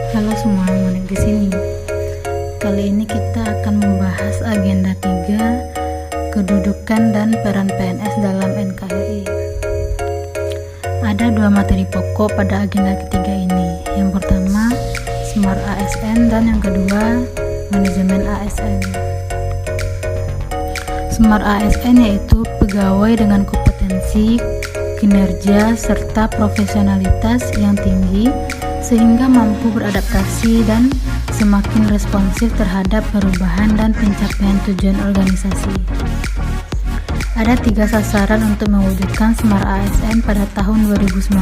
Halo semua, Monik di sini. Kali ini kita akan membahas agenda 3, kedudukan dan peran PNS dalam NKRI. Ada 2 materi pokok pada agenda ketiga ini. Yang pertama, Smart ASN, dan yang kedua, Manajemen ASN. Smart ASN yaitu pegawai dengan kompetensi, kinerja, serta profesionalitas yang tinggi sehingga mampu beradaptasi dan semakin responsif terhadap perubahan dan pencapaian tujuan organisasi. Ada 3 sasaran untuk mewujudkan Smart ASN pada tahun 2019.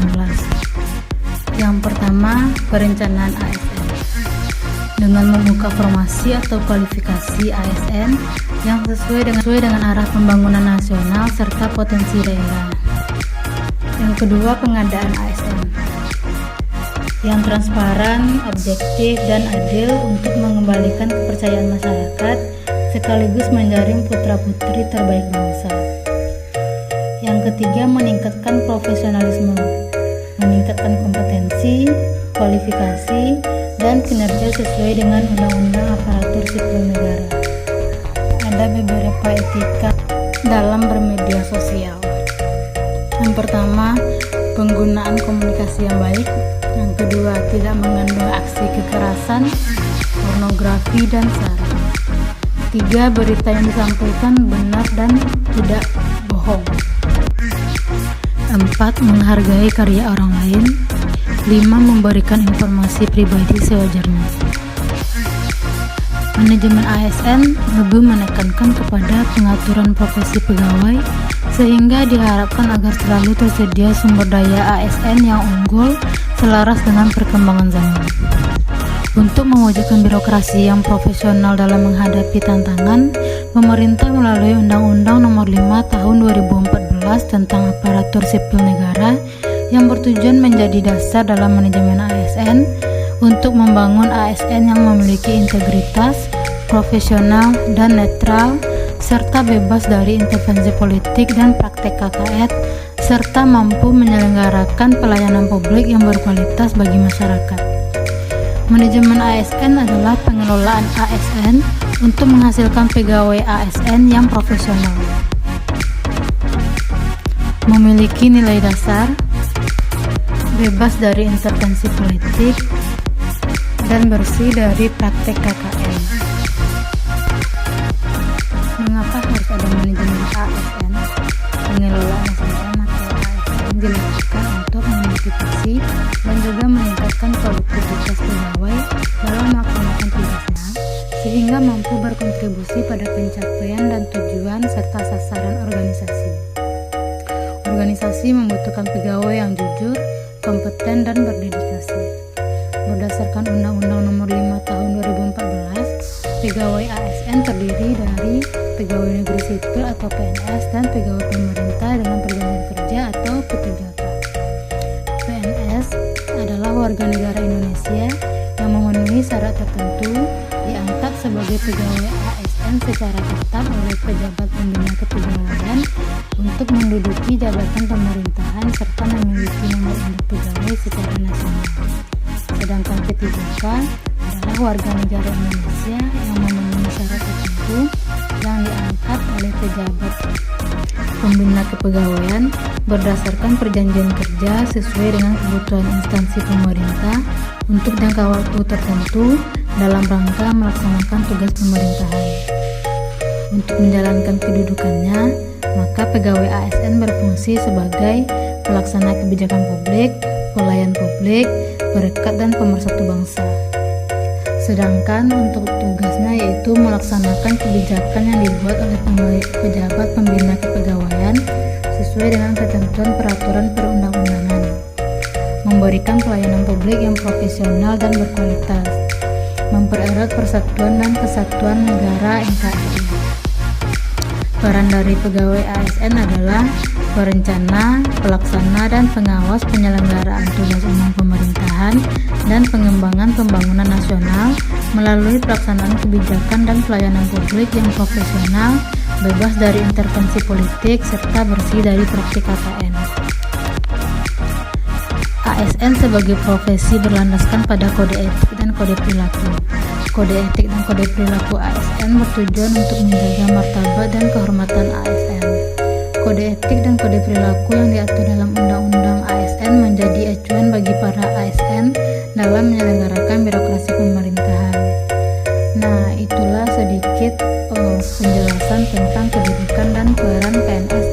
Yang pertama, perencanaan ASN. Dengan membuka formasi atau kualifikasi ASN yang sesuai dengan arah pembangunan nasional serta potensi daerah. Yang kedua, pengadaan ASN yang transparan, objektif, dan adil untuk mengembalikan kepercayaan masyarakat sekaligus menjaring putra-putri terbaik bangsa. Yang ketiga, meningkatkan profesionalisme, meningkatkan kompetensi, kualifikasi, dan kinerja sesuai dengan Undang-Undang Aparatur Sipil Negara. Ada beberapa etika dalam bermedia sosial. Yang pertama, penggunaan komunikasi yang baik. Yang kedua, tidak mengandung aksi kekerasan, pornografi, dan sara. 3, berita yang disampaikan benar dan tidak bohong. 4, menghargai karya orang lain. 5, memberikan informasi pribadi sewajarnya. Manajemen ASN lebih menekankan kepada pengaturan profesi pegawai sehingga diharapkan agar selalu tersedia sumber daya ASN yang unggul selaras dengan perkembangan zaman. Untuk mewujudkan birokrasi yang profesional dalam menghadapi tantangan, pemerintah melalui Undang-Undang Nomor 5 Tahun 2014 tentang Aparatur Sipil Negara yang bertujuan menjadi dasar dalam manajemen ASN untuk membangun ASN yang memiliki integritas, profesional, dan netral, serta bebas dari intervensi politik dan praktek KKN, serta mampu menyelenggarakan pelayanan publik yang berkualitas bagi masyarakat. Manajemen ASN adalah pengelolaan ASN untuk menghasilkan pegawai ASN yang profesional, memiliki nilai dasar, bebas dari intervensi politik, dan bersih dari praktek KKN. Mengapa harus ada manajemen ASN? Pengelolaan SDM atau ASN dilakukan untuk memotivasi dan juga meningkatkan produktivitas pegawai dalam melaksanakan tugasnya, sehingga mampu berkontribusi pada pencapaian dan tujuan serta sasaran organisasi. Organisasi membutuhkan pegawai yang jujur, kompeten, dan berdedikasi. Berdasarkan Undang-Undang Nomor 5 Tahun 2014, pegawai ASN terdiri dari pegawai negeri sipil atau PNS dan pegawai pemerintah dengan perjanjian kerja atau P3K. PNS adalah warga negara Indonesia yang memenuhi syarat tertentu diangkat sebagai pegawai ASN secara tetap oleh pejabat pembina kepegawaian untuk menduduki jabatan pemerintahan serta memiliki nomor induk pegawai secara nasional. Sedangkan P3K adalah warga negara Indonesia yang memenuhi syarat tertentu yang diangkat oleh pejabat pembina kepegawaian berdasarkan perjanjian kerja sesuai dengan kebutuhan instansi pemerintah untuk jangka waktu tertentu dalam rangka melaksanakan tugas pemerintahan. Untuk menjalankan kedudukannya, maka pegawai ASN berfungsi sebagai pelaksana kebijakan publik, pelayan publik, perekat, dan pemersatu bangsa. Sedangkan untuk tugasnya yaitu melaksanakan kebijakan yang dibuat oleh pejabat pembina kepegawaian sesuai dengan ketentuan peraturan perundang-undangan, memberikan pelayanan publik yang profesional dan berkualitas, mempererat persatuan dan kesatuan negara NKRI. Peran dari pegawai ASN adalah perencana, pelaksana, dan pengawas penyelenggaraan tugas umum pemerintahan dan pengembangan pembangunan nasional melalui pelaksanaan kebijakan dan pelayanan publik yang profesional, bebas dari intervensi politik, serta bersih dari praktik KKN. ASN sebagai profesi berlandaskan pada kode etik dan kode perilaku. Kode etik dan kode perilaku ASN bertujuan untuk menjaga martabat dan kehormatan ASN. Kode etik dan kode perilaku yang diatur dalam Undang-Undang ASN menjadi acuan bagi para ASN dalam menyelenggarakan birokrasi pemerintahan. Nah, itulah sedikit penjelasan tentang kedudukan dan peran PNS